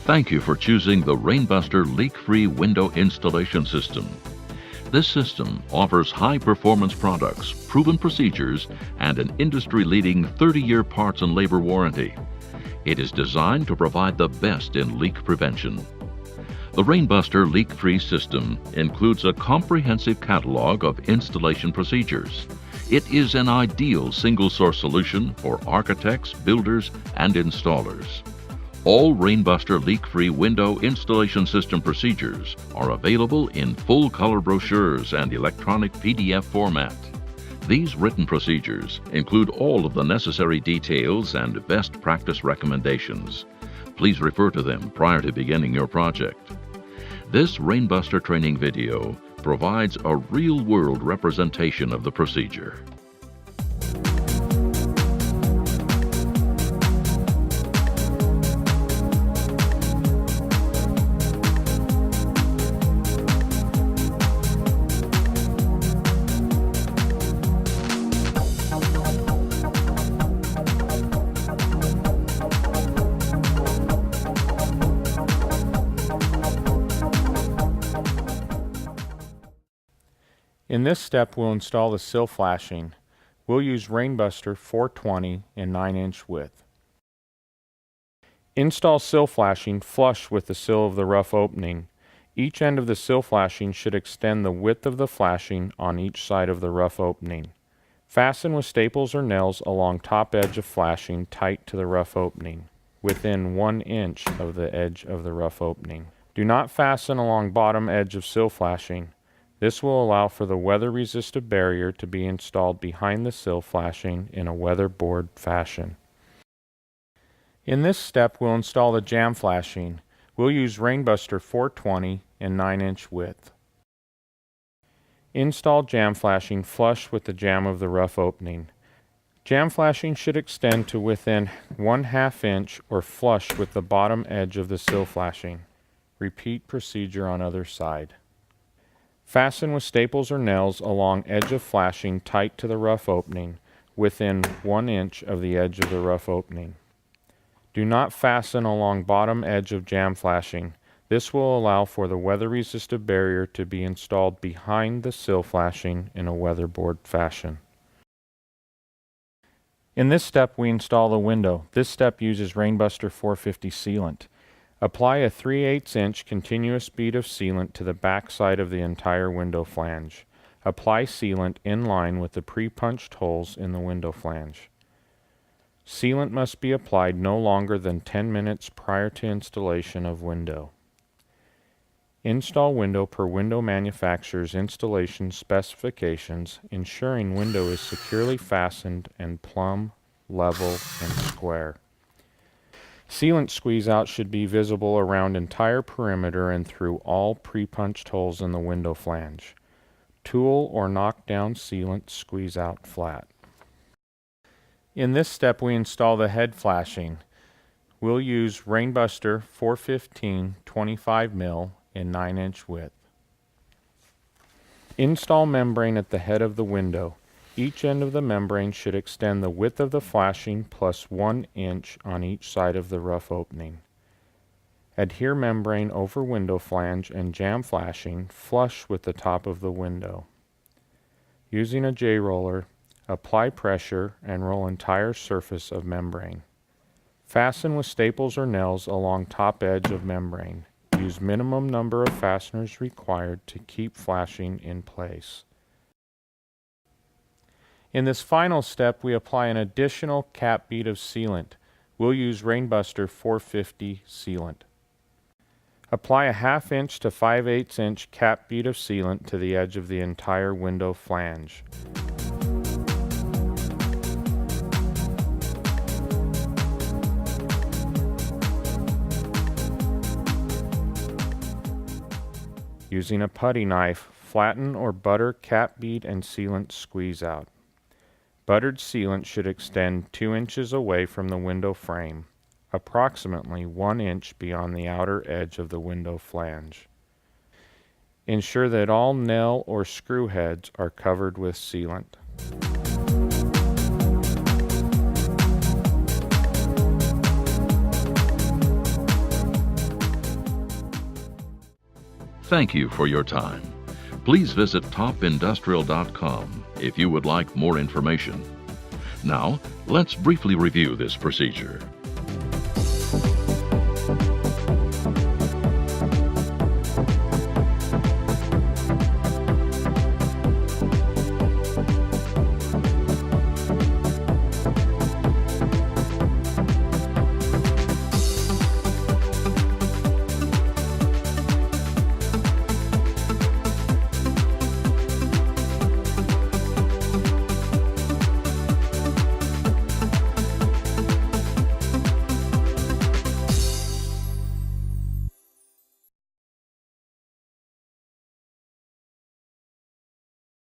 Thank you for choosing the Rainbuster leak-free window installation system. This system offers high-performance products, proven procedures, and an industry-leading 30-year parts and labor warranty. It is designed to provide the best in leak prevention. The Rainbuster leak-free system includes a comprehensive catalog of installation procedures. It is an ideal single-source solution for architects, builders, and installers. All Rainbuster leak-free window installation system procedures are available in full-color brochures and electronic PDF format. These written procedures include all of the necessary details and best practice recommendations. Please refer to them prior to beginning your project. This Rainbuster training video provides a real-world representation of the procedure. In this step, we'll install the sill flashing. We'll use Rainbuster 420 in 9-inch width. Install sill flashing flush with the sill of the rough opening. Each end of the sill flashing should extend the width of the flashing on each side of the rough opening. Fasten with staples or nails along top edge of flashing tight to the rough opening, within 1 inch of the edge of the rough opening. Do not fasten along bottom edge of sill flashing. This will allow for the weather-resistant barrier to be installed behind the sill flashing in a weatherboard fashion. In this step, we'll install the jamb flashing. We'll use Rainbuster 420 in 9-inch width. Install jamb flashing flush with the jamb of the rough opening. Jamb flashing should extend to within 1/2 inch or flush with the bottom edge of the sill flashing. Repeat procedure on other side. Fasten with staples or nails along edge of flashing tight to the rough opening, within 1 inch of the edge of the rough opening. Do not fasten along bottom edge of jamb flashing. This will allow for the weather-resistant barrier to be installed behind the sill flashing in a weatherboard fashion. In this step, we install the window. This step uses Rainbuster 450 sealant. Apply a 3/8 inch continuous bead of sealant to the back side of the entire window flange. Apply sealant in line with the pre-punched holes in the window flange. Sealant must be applied no longer than 10 minutes prior to installation of window. Install window per window manufacturer's installation specifications, ensuring window is securely fastened and plumb, level, and square. Sealant squeeze-out should be visible around entire perimeter and through all pre-punched holes in the window flange. Tool or knockdown sealant squeeze out flat. In this step, we install the head flashing. We'll use Rainbuster 415 25 mil in 9-inch width. Install membrane at the head of the window. Each end of the membrane should extend the width of the flashing plus 1 inch on each side of the rough opening. Adhere membrane over window flange and jamb flashing flush with the top of the window. Using a J-roller, apply pressure and roll entire surface of membrane. Fasten with staples or nails along top edge of membrane. Use minimum number of fasteners required to keep flashing in place. In this final step, we apply an additional cap bead of sealant. We'll use Rainbuster 450 sealant. Apply a 1/2 inch to 5/8 inch cap bead of sealant to the edge of the entire window flange. Using a putty knife, flatten or butter cap bead and sealant squeeze out. Buttered sealant should extend 2 inches away from the window frame, approximately 1 inch beyond the outer edge of the window flange. Ensure that all nail or screw heads are covered with sealant. Thank you for your time. Please visit topindustrial.com if you would like more information. Now, let's briefly review this procedure.